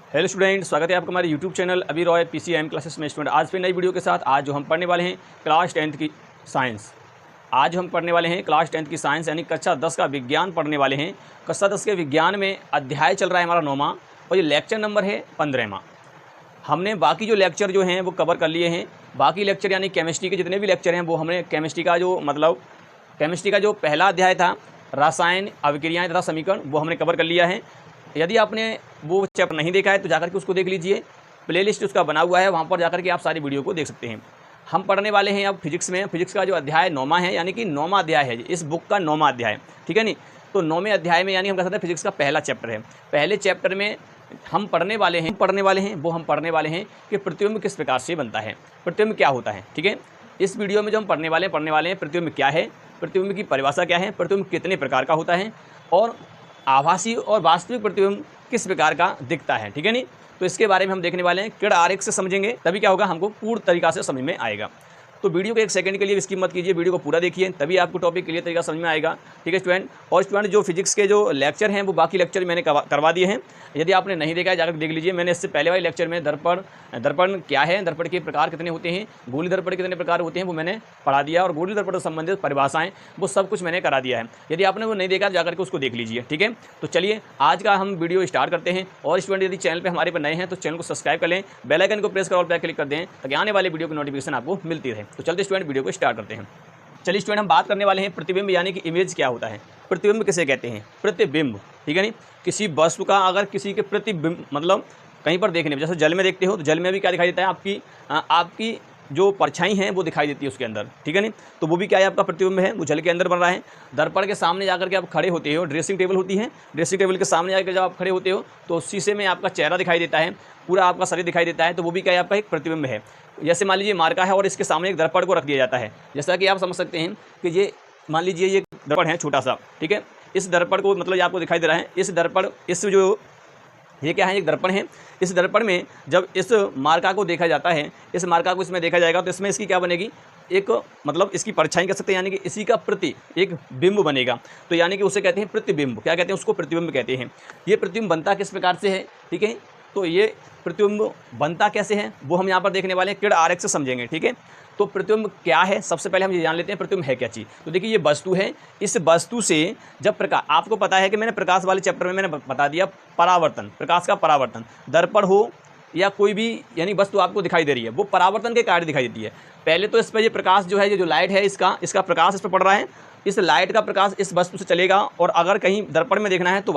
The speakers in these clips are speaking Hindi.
हेलो स्टूडेंट, स्वागत है आपका हमारे यूट्यूब चैनल अभी रॉय पीसीएम क्लासेस में। स्टूडेंट आज फिर नई वीडियो के साथ आज जो हम पढ़ने वाले हैं क्लास 10th की साइंस। आज हम पढ़ने वाले हैं क्लास 10th की साइंस यानी कक्षा 10 का विज्ञान पढ़ने वाले हैं। कक्षा 10 के विज्ञान में अध्याय चल रहा है हमारा 9वां और ये लेक्चर नंबर है 15वां। हमने बाकी जो लेक्चर जो हैं वो कवर कर लिए हैं। बाकी लेक्चर यानी केमिस्ट्री के जितने भी लेक्चर हैं वो हमने केमिस्ट्री का जो पहला अध्याय था रसायन अभिक्रियाएँ तथा समीकरण वो हमने कवर कर लिया है। यदि आपने वो चैप्टर नहीं देखा है तो जाकर के उसको देख लीजिए, प्लेलिस्ट उसका बना हुआ है, वहाँ पर जाकर के आप सारी वीडियो को देख सकते हैं। हम पढ़ने वाले हैं अब फिजिक्स में। फिजिक्स का जो अध्याय 9वां है यानी कि 9वां अध्याय है इस बुक का 9वां अध्याय, ठीक है नहीं। तो 9वें अध्याय में यानी हम कह सकते हैं फिजिक्स का पहला चैप्टर है। पहले चैप्टर में हम पढ़ने वाले हैं कि प्रतिबिंब किस प्रकार से बनता है, प्रतिबिंब क्या होता है, ठीक है। इस वीडियो में जो हम पढ़ने वाले हैं प्रतिबिंब क्या है, प्रतिबिंब की परिभाषा क्या है, प्रतिबिंब कितने प्रकार का होता है और आभासी और वास्तविक प्रतिबिंब किस प्रकार का दिखता है, ठीक है नहीं। तो इसके बारे में हम देखने वाले हैं। किरण आरेख से समझेंगे तभी क्या होगा, हमको पूर्ण तरीका से समझ में आएगा। तो वीडियो को एक सेकंड के लिए स्किप मत कीजिए, वीडियो को पूरा देखिए तभी आपको टॉपिक क्लियर तरीका समझ में आएगा, ठीक है स्टूडेंट। और स्टूडेंट जो फिजिक्स के जो लेक्चर हैं वो बाकी लेक्चर मैंने करवा दिए हैं। यदि आपने नहीं देखा है जाकर देख लीजिए। मैंने इससे पहले वाले लेक्चर में दर्पण क्या है, दर्पण के प्रकार कितने होते हैं, गोली दर्पण कितने प्रकार होते हैं वो मैंने पढ़ा दिया और गोली दर्पण से संबंधित परिभाषाएं वो सब कुछ मैंने करा दिया है। यदि आपने वो नहीं देखा जाकर के उसको देख लीजिए, ठीक है। तो चलिए आज का हम वीडियो स्टार्ट करते हैं। और स्टूडेंट यदि चैनल पर हमारे पर नए हैं तो चैनल को सब्सक्राइब कर लें, बेल आइकन को प्रेस कर ऑल पे क्लिक कर दें ताकि आने वाले वीडियो की नोटिफिकेशन आपको मिलती रहे। तो चलते स्टूडेंट वीडियो को स्टार्ट करते हैं। चलिए स्टूडेंट हम बात करने वाले हैं प्रतिबिंब यानी कि इमेज क्या होता है। प्रतिबिंब किसे कहते हैं, प्रतिबिंब, ठीक है नहीं। किसी वस्तु का अगर किसी के प्रतिबिंब मतलब कहीं पर देखने में, जैसे जल में देखते हो तो जल में भी क्या दिखाई देता है, आपकी जो परछाई है वो दिखाई देती है उसके अंदर, ठीक है नहीं। तो वो भी क्या है, आपका प्रतिबिंब है, वो जल के अंदर बन रहा है। दर्पण के सामने जाकर के आप खड़े होते हो, ड्रेसिंग टेबल होती है, ड्रेसिंग टेबल के सामने जाकर जब आप खड़े होते हो तो शीशे में आपका चेहरा दिखाई देता है, पूरा आपका शरीर दिखाई देता है, तो वो भी क्या है, आपका एक प्रतिबिंब है। जैसे मान लीजिए मार्का है और इसके सामने एक दर्पण को रख दिया जाता है, जैसा कि आप समझ सकते हैं कि ये मान लीजिए ये दर्पण है छोटा सा, ठीक है। इस दर्पण को मतलब ये आपको दिखाई दे रहा है, इस दर्पण ये क्या है, एक दर्पण है। इस दर्पण में जब इस मार्का को देखा जाता है, इस मार्का को इसमें देखा जाएगा तो इसमें इसकी क्या बनेगी, एक मतलब इसकी परछाई कह सकते हैं, यानी कि इसी का प्रति एक बिंब बनेगा। तो यानी कि उसे कहते हैं प्रतिबिंब। क्या कहते हैं, उसको प्रतिबिंब कहते हैं। ये प्रतिबिंब बनता किस प्रकार से है, ठीक है। तो ये प्रतिबिंब बनता कैसे है वो हम यहाँ पर देखने वाले हैं, किरण आरेख से समझेंगे, ठीक है। तो प्रतिबिंब क्या है, सबसे पहले हम ये जान लेते हैं प्रतिबिंब है क्या चीज़। तो देखिए ये वस्तु है, इस वस्तु से जब प्रकाश, आपको पता है कि मैंने प्रकाश वाले चैप्टर में मैंने बता दिया परावर्तन, प्रकाश का परावर्तन, दर्पण हो या कोई भी यानी वस्तु आपको दिखाई दे रही है वो परावर्तन के कार्य दिखाई देती है। पहले तो इस पर ये प्रकाश जो है, ये जो लाइट है इसका प्रकाश इस पर पड़ रहा है, इस लाइट का प्रकाश इस वस्तु से चलेगा और अगर कहीं दर्पण में देखना है तो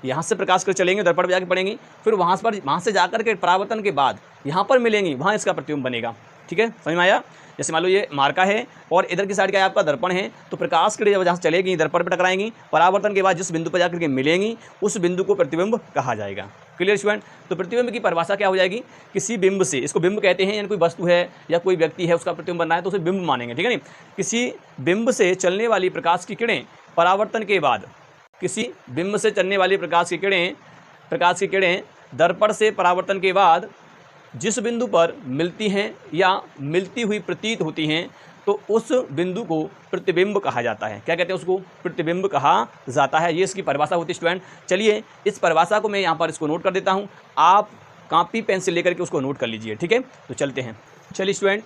यहाँ से प्रकाश कर चलेंगे, दर्पण पर जाकर पड़ेंगी, फिर वहाँ से जाकर के परावर्तन के बाद यहाँ पर मिलेंगी, वहाँ इसका प्रतिबिंब बनेगा, ठीक है, समझ में आया। जैसे मान लो ये मार्का है और इधर की साइड क्या है, आपका दर्पण है, तो प्रकाश की जब जहाँ से चलेगी दर्पण पर टकराएंगी, परावर्तन के बाद जिस बिंदु पर जाकर के मिलेंगी उस बिंदु को प्रतिबिंब कहा जाएगा। Clear student. तो प्रतिबिंब की परिभाषा क्या हो जाएगी, किसी बिंब से, इसको बिंब कहते हैं, यानी कोई वस्तु है या कोई व्यक्ति है उसका प्रतिबिंब बनना है तो उसे बिंब मानेंगे, ठीक है नहीं। किसी बिंब से चलने वाली प्रकाश की किरणें परावर्तन के बाद, किसी बिंब से चलने वाली प्रकाश की किरणें दर्पण से परावर्तन के बाद जिस बिंदु पर मिलती हैं या मिलती हुई प्रतीत होती हैं तो उस बिंदु को प्रतिबिंब कहा जाता है। क्या कहते हैं, उसको प्रतिबिंब कहा जाता है। ये इसकी परिभाषा होती है स्टूडेंट। चलिए इस परिभाषा को मैं यहाँ पर इसको नोट कर देता हूँ, आप कॉपी पेंसिल लेकर के उसको नोट कर लीजिए, ठीक है। तो चलते हैं। चलिए स्टूडेंट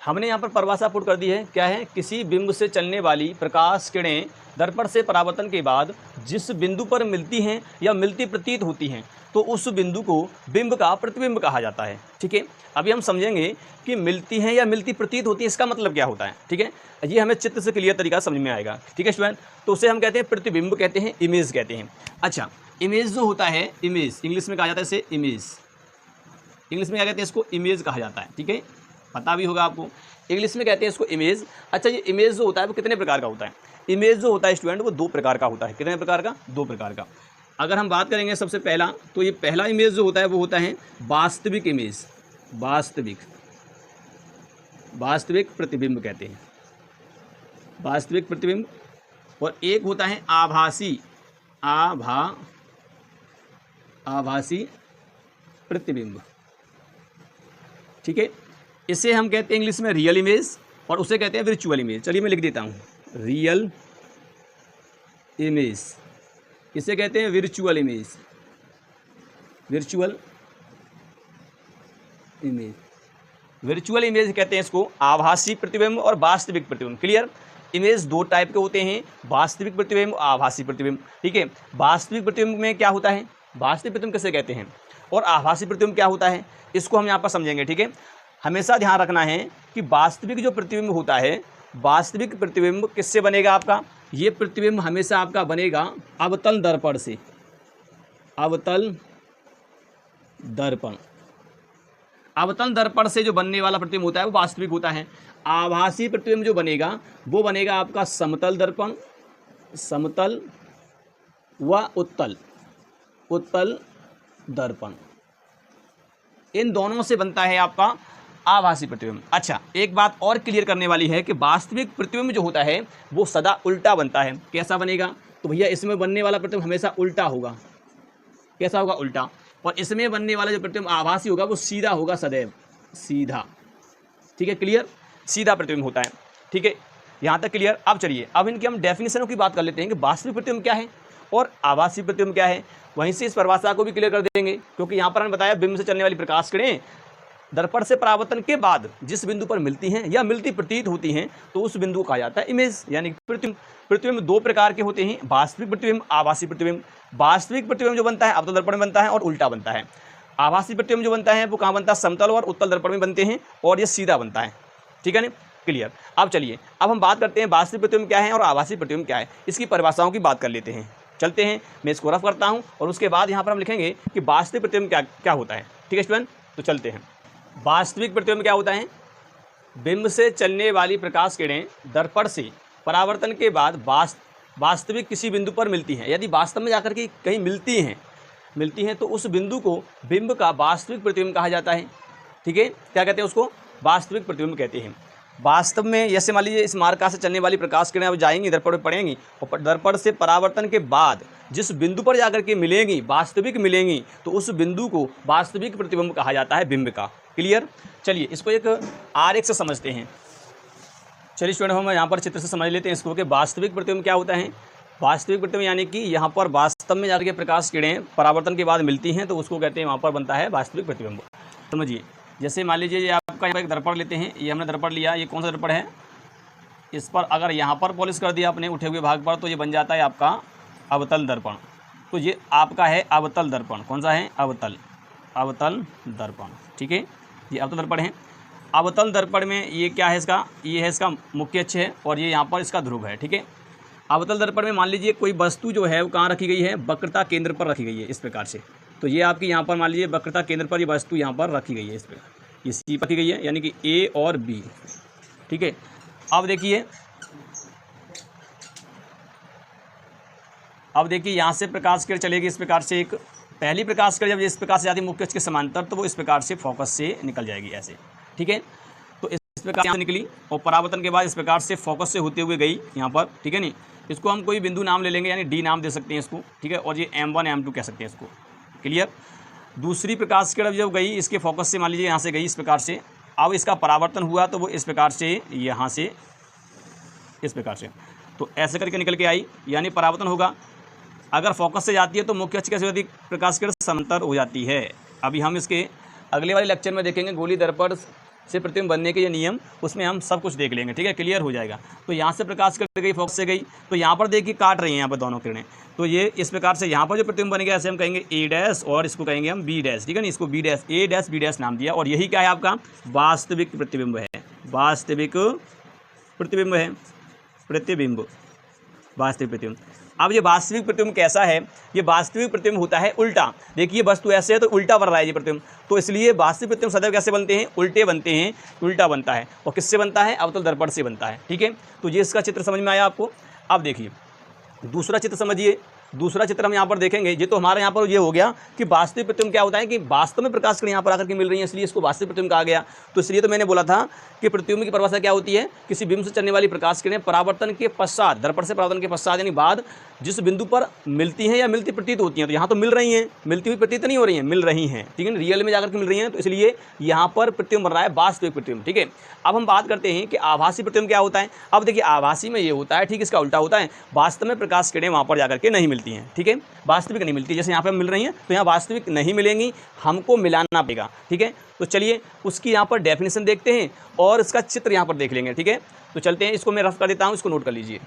हमने यहाँ पर परिभाषा पुट कर दी है, क्या है, किसी बिंब से चलने वाली प्रकाश किरणें दर्पण से परावर्तन के बाद जिस बिंदु पर मिलती हैं या मिलती प्रतीत होती हैं तो उस बिंदु को बिंब का प्रतिबिंब कहा जाता है, ठीक है। अभी हम समझेंगे कि मिलती हैं या मिलती प्रतीत होती है इसका मतलब क्या होता है, ठीक है। ये हमें चित्र से क्लियर तरीका समझ में आएगा, ठीक है स्टूडेंट। तो उसे हम कहते हैं प्रतिबिंब कहते हैं, इमेज कहते हैं। अच्छा, इमेज जो होता है, इमेज इंग्लिश में कहा जाता है इसे इमेज, इंग्लिश में क्या कहते हैं, इसको इमेज कहा जाता है, ठीक है, पता भी होगा आपको, इंग्लिश में कहते हैं इसको इमेज। अच्छा, ये इमेज जो होता है वो कितने प्रकार का होता है, इमेज जो होता है स्टूडेंट वो 2 प्रकार का होता है। कितने प्रकार का, 2 प्रकार का। अगर हम बात करेंगे सबसे पहला, तो ये पहला इमेज जो होता है वो होता है वास्तविक इमेज, वास्तविक प्रतिबिंब कहते हैं, वास्तविक प्रतिबिंब। और एक होता है आभासी प्रतिबिंब, ठीक है। इसे हम कहते हैं इंग्लिश में रियल इमेज और उसे कहते हैं वर्चुअल इमेज। चलिए मैं लिख देता हूँ, रियल इमेज, इसे कहते हैं virtual image, virtual image, virtual image कहते हैं इसको, आभासी प्रतिबिंब और वास्तविक प्रतिबिंब। क्लियर। इमेज दो टाइप के होते हैं, वास्तविक प्रतिबिंब, आभासी प्रतिबिंब। ठीक है। वास्तविक प्रतिबिंब में क्या होता है, वास्तविक प्रतिबिंब किसे कहते हैं और आभासी प्रतिबिंब क्या होता है, इसको हम यहाँ पर समझेंगे। ठीक है। हमेशा ध्यान रखना है कि वास्तविक जो प्रतिबिंब होता है, वास्तविक प्रतिबिंब किससे बनेगा आपका, ये प्रतिबिंब हमेशा आपका बनेगा अवतल दर्पण से, अवतल दर्पण। अवतल दर्पण से जो बनने वाला प्रतिबिंब होता है वो वास्तविक होता है। आभासी प्रतिबिंब जो बनेगा वो बनेगा आपका समतल दर्पण, समतल व उत्तल, उत्तल दर्पण। इन दोनों से बनता है आपका आभासी प्रतिबिंब। अच्छा, एक बात और क्लियर करने वाली है कि वास्तविक प्रतिबिंब जो होता है वो सदा उल्टा बनता है। कैसा बनेगा, तो भैया इसमें बनने वाला प्रतिबिंब हमेशा उल्टा होगा। कैसा होगा, उल्टा। और इसमें बनने वाला जो प्रतिबिंब आभासी होगा वो सीधा होगा, सदैव सीधा। ठीक है, क्लियर। सीधा प्रतिबिंब होता है। ठीक है, यहाँ तक क्लियर। अब चलिए, अब इनकी हम डेफिनेशनों की बात कर लेते हैं कि वास्तविक प्रतिबिंब क्या है और आभासी प्रतिबिंब क्या है। वहीं से इस परिभाषा को भी क्लियर कर देंगे, क्योंकि यहाँ पर हमने बताया बिंब से चलने वाली प्रकाश किरणें दर्पण से परावर्तन के बाद जिस बिंदु पर मिलती हैं या मिलती प्रतीत होती हैं तो उस बिंदु को कहा जाता है इमेज, यानी प्रतिबिंब। प्रतिबिंब दो प्रकार के होते हैं, वास्तविक प्रतिबिंब, आभासी प्रतिबिंब। वास्तविक प्रतिबिंब जो बनता है अवतल दर्पण में बनता है और उल्टा बनता है। आभासी प्रतिबिंब जो बनता है वो कहाँ बनता है, समतल और उत्तल दर्पण में बनते हैं और ये सीधा बनता है। ठीक है ना, क्लियर। अब चलिए, अब हम बात करते हैं वास्तविक प्रतिबिंब क्या है और आभासी प्रतिबिंब क्या है, इसकी परिभाषाओं की बात कर लेते हैं। चलते हैं, मैं इसको रफ करता हूँ और उसके बाद यहाँ पर हम लिखेंगे कि वास्तविक प्रतिबिंब क्या क्या होता है। ठीक है स्टूडेंट, तो चलते हैं। वास्तविक प्रतिबिंब क्या होता है, बिंब से चलने वाली प्रकाश किरणें दर्पण से परावर्तन के बाद वास्तविक किसी बिंदु पर मिलती हैं। यदि वास्तव में जाकर के कहीं मिलती हैं तो उस बिंदु को बिंब का वास्तविक प्रतिबिंब कहा जाता है। ठीक है, क्या कहते हैं उसको, वास्तविक प्रतिबिंब कहते हैं। वास्तव में जैसे मान लीजिए इस मार्ग से चलने वाली प्रकाश किरणें अब जाएंगी, दर्पण पर पड़ेंगी और दर्पण से परावर्तन के बाद जिस बिंदु पर जाकर के मिलेंगी, वास्तविक मिलेंगी, तो उस बिंदु को वास्तविक प्रतिबिंब कहा जाता है, बिंब का। क्लियर। चलिए, इसको एक आरेख से समझते हैं। चलिए स्टूडेंट, हम यहाँ पर चित्र से समझ लेते हैं इसको कि वास्तविक प्रतिबिंब क्या होता है। वास्तविक प्रतिबिंब यानी कि यहाँ पर वास्तव में जाकर के प्रकाश किरणें परावर्तन के बाद मिलती हैं तो उसको कहते हैं, वहाँ पर बनता है वास्तविक प्रतिबिंब। समझिए, जैसे मान लीजिए ये आपका यहाँ पर एक दर्पण लेते हैं, ये हमने दर्पण लिया, ये कौन सा दर्पण है, इस पर अगर यहाँ पर पॉलिश कर दिया आपने उठे हुए भाग पर तो ये बन जाता है आपका अवतल दर्पण। तो ये आपका है अवतल दर्पण। कौन सा है, अवतल, अवतल दर्पण। ठीक है, ये अवतल दर्पण है। अवतल दर्पण में ये क्या है, इसका ये है इसका मुख्य अक्ष है और ये यहाँ पर इसका ध्रुव है। ठीक है, अवतल दर्पण में मान लीजिए कोई वस्तु जो है वो कहाँ रखी गई है, वक्रता केंद्र पर रखी गई है, इस प्रकार से। तो ये आपकी यहाँ पर मान लीजिए वक्रता केंद्र पर ये वस्तु यहाँ पर रखी गई है, इस प्रकार ये सी पर रखी गई है, यानी कि ए और बी। ठीक है, अब देखिए, यहाँ से प्रकाश किरण चलेगी इस प्रकार से। एक पहली प्रकाश किरण जब इस प्रकार से जाती है मुख्य अक्ष के समांतर तो वो इस प्रकार से फोकस से निकल जाएगी ऐसे। ठीक है, तो इस प्रकार से निकली और परावर्तन के बाद इस प्रकार से फोकस से होते हुए गई यहाँ पर। ठीक है नहीं, इसको हम कोई बिंदु नाम ले लेंगे, यानी डी नाम दे सकते हैं इसको। ठीक है, और ये M1 M2 कह सकते हैं इसको। क्लियर। दूसरी प्रकाश किरण जब गई इसके फोकस से, मान लीजिए यहाँ से गई इस प्रकार से, अब इसका परावर्तन हुआ तो वो इस प्रकार से यहाँ से इस प्रकार से, तो ऐसे करके निकल के आई, यानी परावर्तन होगा। अगर फोकस से जाती है तो मुख्य अक्ष कैसे होती है, प्रकाश किरण समांतर हो जाती है। अभी हम इसके अगले वाले लेक्चर में देखेंगे गोली दर्पण से प्रतिबिंब बनने के ये नियम, उसमें हम सब कुछ देख लेंगे। ठीक है, क्लियर हो जाएगा। तो यहाँ से प्रकाश किरण गई, फोकस से गई, तो यहाँ पर देखिए काट रही हैं यहाँ पर दोनों किरणें, तो ये इस प्रकार से यहाँ पर जो प्रतिबिंब बनेगा ऐसे हम कहेंगे ए डैश और इसको कहेंगे हम बी डैश। ठीक है ना, इसको बी डैश, ए डैश बी डैश नाम दिया और यही क्या है आपका वास्तविक प्रतिबिंब है, वास्तविक प्रतिबिंब है, प्रतिबिंब, वास्तविक प्रतिबिंब। अब ये वास्तविक प्रतिबिंब कैसा है, ये वास्तविक प्रतिबिंब होता है उल्टा। देखिए वस्तु ऐसे है तो उल्टा बन रहा है ये प्रतिबिंब, तो इसलिए वास्तविक प्रतिबिंब सदैव कैसे बनते हैं, उल्टे बनते हैं, उल्टा बनता है। और किससे बनता है, अवतल दर्पण से बनता है। ठीक है, तो ये इसका चित्र समझ में आया आपको। अब देखिए दूसरा चित्र समझिए, दूसरा चित्र हम यहाँ पर देखेंगे। ये तो हमारे यहाँ पर ये हो गया कि वास्तविक प्रतिबिंब क्या होता है कि वास्तव में प्रकाश किरण यहाँ पर आकर के मिल रही है, इसलिए इसको वास्तविक प्रतिबिंब कहा गया। तो इसलिए तो मैंने बोला था कि प्रतिबिंब की परिभाषा क्या होती है, किसी बिंब से चलने वाली प्रकाश किरणें परावर्तन के पश्चात, दर्पण से परावर्तन के पश्चात यानी बाद जिस बिंदु पर मिलती हैं या मिलती प्रतीत होती हैं, तो यहाँ तो मिल रही हैं, मिलती हुई प्रतीत नहीं हो रही हैं, मिल रही हैं। ठीक है, रियल में जाकर के मिल रही हैं, तो इसलिए यहाँ पर प्रतिबिंब बन रहा है वास्तविक प्रतिबिंब। ठीक है, अब हम बात करते हैं कि आभासी प्रतिबिंब क्या होता है। अब देखिए आभासी में ये होता है, ठीक इसका उल्टा होता है, वास्तव में प्रकाश किरणें वहाँ पर जाकर के नहीं मिलती मिलती हैं, ठीक है, वास्तविक नहीं मिलती। जैसे यहाँ पे मिल रही हैं तो यहाँ वास्तविक नहीं मिलेंगी, हमको मिलाना पड़ेगा, ठीक है। तो चलिए उसकी यहाँ पर डेफिनेशन देखते हैं और इसका चित्र यहाँ पर देख लेंगे, ठीक है। तो चलते हैं, इसको मैं रफ कर देता हूँ, इसको नोट कर लीजिए।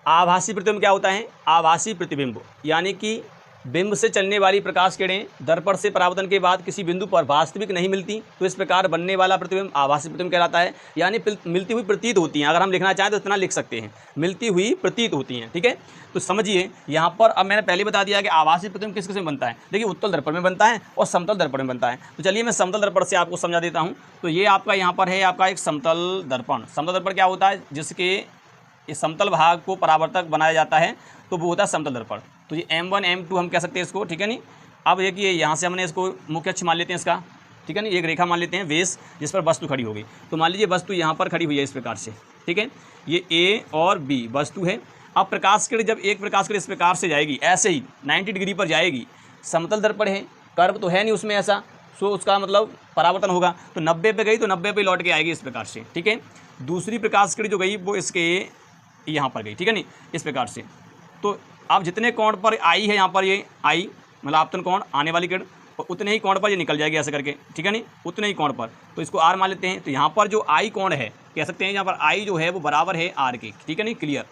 आभासी प्रतिबिंब क्या होता है? आभासी प्रतिबिंब यानी कि बिंब से चलने वाली प्रकाश किरणें दर्पण से परावर्तन के बाद किसी बिंदु पर वास्तविक नहीं मिलती, तो इस प्रकार बनने वाला प्रतिबिंब आभासी प्रतिबिंब कहलाता है। यानी मिलती हुई प्रतीत होती हैं, अगर हम लिखना चाहें तो इतना लिख सकते हैं, मिलती हुई प्रतीत होती हैं, ठीक है। तो समझिए यहाँ पर, अब मैंने पहले बता दिया कि आभासी प्रतिबिंब किस किस में बनता है। देखिए उत्तल दर्पण में बनता है और समतल दर्पण में बनता है। तो चलिए मैं समतल दर्पण से आपको समझा देता हूँ। तो ये आपका यहाँ पर है आपका एक समतल दर्पण। समतल दर्पण क्या होता है? जिसके इस समतल भाग को परावर्तक बनाया जाता है, तो वो होता है समतल दर्पण। तो ये M1 M2 हम कह सकते हैं इसको, ठीक है नहीं। अब देखिए यहाँ से हमने इसको मुख्य अक्ष मान लेते हैं इसका, ठीक है नहीं, एक रेखा मान लेते हैं वेस जिस पर वस्तु खड़ी होगी। तो मान लीजिए वस्तु यहाँ पर खड़ी हुई है इस प्रकार से, ठीक है, ये A और B वस्तु है। अब प्रकाश किरण जब एक प्रकाश किरण इस प्रकार से जाएगी, ऐसे ही 90 डिग्री पर जाएगी, समतल दर्पण है, कर्व तो है नहीं उसमें ऐसा, सो उसका मतलब परावर्तन होगा। तो 90 पे गई तो 90 पे लौट के आएगी इस प्रकार से, ठीक है। दूसरी प्रकाश किरण जो गई वो इसके यहाँ पर गई, ठीक है नहीं, इस प्रकार से। तो अब जितने कोण पर आई है यहाँ पर ये आई मतलब आपतन कोण आने वाली किरण, और उतने ही कोण पर ये निकल जाएगी ऐसे करके, ठीक है नहीं, उतने ही कोण पर। तो इसको R मान लेते हैं। तो यहाँ पर जो आई कोण है, कह सकते हैं यहाँ पर आई जो है वो बराबर है R के, ठीक है नहीं, क्लियर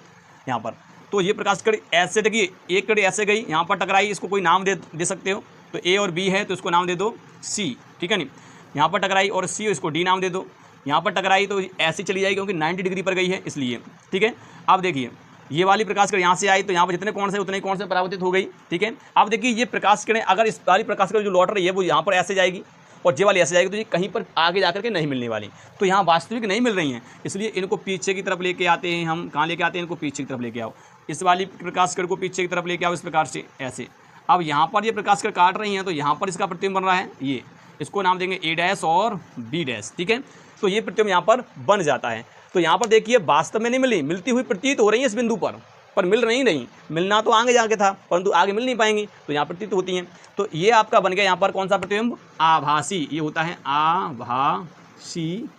यहाँ पर। तो ये प्रकाश किरण ऐसे, देखिए एक किरण ऐसे गई, यहाँ पर टकराई, इसको कोई नाम दे सकते हो। तो A और B है तो इसको नाम दे दो C, ठीक है नहीं। यहाँ पर टकराई और C, इसको D नाम दे दो। यहाँ पर टकराई तो ऐसी चली जाएगी क्योंकि 90 डिग्री पर गई है इसलिए, ठीक है। अब देखिए ये वाली प्रकाश किरण यहाँ से आई तो यहाँ पर जितने कोण से उतने ही कोण से परावर्तित हो गई, ठीक है। अब देखिए ये प्रकाश किरण अगर इस वाली प्रकाश किरण जो लौट रही है वो यहाँ पर ऐसे जाएगी और ये वाली ऐसे जाएगी, तो ये कहीं पर आगे जाकर के नहीं मिलने वाली। तो यहाँ वास्तविक नहीं मिल रही हैं, इसलिए इनको पीछे की तरफ लेके आते हैं हम। कहाँ लेके आते हैं? इनको पीछे की तरफ लेके आओ। इस वाली प्रकाश किरण को पीछे की तरफ लेके आओ इस प्रकार से ऐसे। अब यहाँ पर ये प्रकाश किरण काट रही हैं तो यहाँ पर इसका प्रतिबिंब बन रहा है, ये इसको नाम देंगे A' और B', ठीक है। तो ये प्रतिबिंब यहाँ पर बन जाता है। तो यहाँ पर देखिए वास्तव में नहीं मिली, मिलती हुई प्रतीत हो रही है इस बिंदु पर मिल रही नहीं। मिलना तो आगे जाके था परंतु आगे मिल नहीं पाएंगी, तो यहाँ प्रतीत होती हैं। तो ये आपका बन गया यहाँ पर कौन सा प्रतिबिंब? आभासी। ये होता है आभासी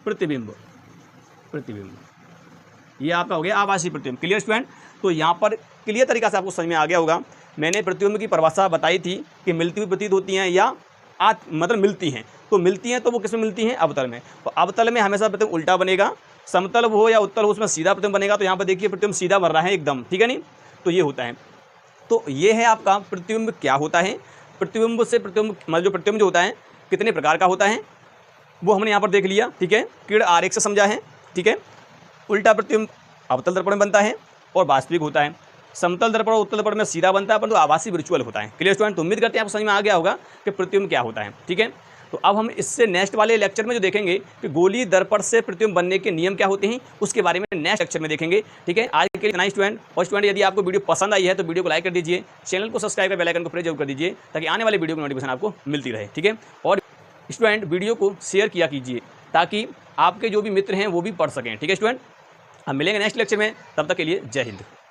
प्रतिबिंब। ये आपका हो गया आभासी प्रतिबिंब। Clear student? तो यहाँ पर क्लियर तरीका से आपको समझ में आ गया होगा। मैंने प्रतिबिंब की परिभाषा बताई थी कि मिलती हुई प्रतीत होती हैं या मतलब मिलती हैं। तो मिलती हैं तो वो किसमें मिलती हैं? अवतल में। तो अवतल में हमेशा प्रतिबिंब उल्टा बनेगा, समतल हो या उत्तल हो उसमें सीधा प्रतिबिंब बनेगा। तो यहाँ पर देखिए प्रतिबिंब सीधा बन रहा है एकदम, ठीक है नहीं। तो ये होता है। तो ये है आपका प्रतिबिंब क्या होता है। प्रतिबिंब से प्रतिबिंब मतलब जो प्रतिबिंब जो होता है कितने प्रकार का होता है वो हमने यहाँ पर देख लिया, ठीक है। किरण आरेख से समझा है, ठीक है। उल्टा प्रतिबिंब अवतल दर्पण में बनता है और वास्तविक होता है। समतल दर्पण और उत्तल दर्पण में सीधा बनता है परंतु आभासी वर्चुअल होता है। Clear student? तो उम्मीद करते हैं आपको समझ में आ गया होगा कि प्रतिबिंब क्या होता है, ठीक है। तो अब हम इससे नेक्स्ट वाले लेक्चर में जो देखेंगे कि गोलीय दर्पण से प्रतिबिंब बनने के नियम क्या होते हैं उसके बारे में नेक्स्ट लेक्चर में देखेंगे, ठीक है। आज के लिए इतना ही स्टूडेंट। और स्टूडेंट यदि आपको वीडियो पसंद आई है तो वीडियो को लाइक कर दीजिए, चैनल को सब्सक्राइब कर बेल आइकन को प्रेस जरूर कर दीजिए ताकि आने वाले वीडियो की नोटिफिकेशन आपको मिलती रहे, ठीक है। और स्टूडेंट वीडियो को शेयर किया कीजिए ताकि आपके जो भी मित्र हैं वो भी पढ़ सकें, ठीक है स्टूडेंट। हम मिलेंगे नेक्स्ट लेक्चर में, तब तक के लिए जय हिंद।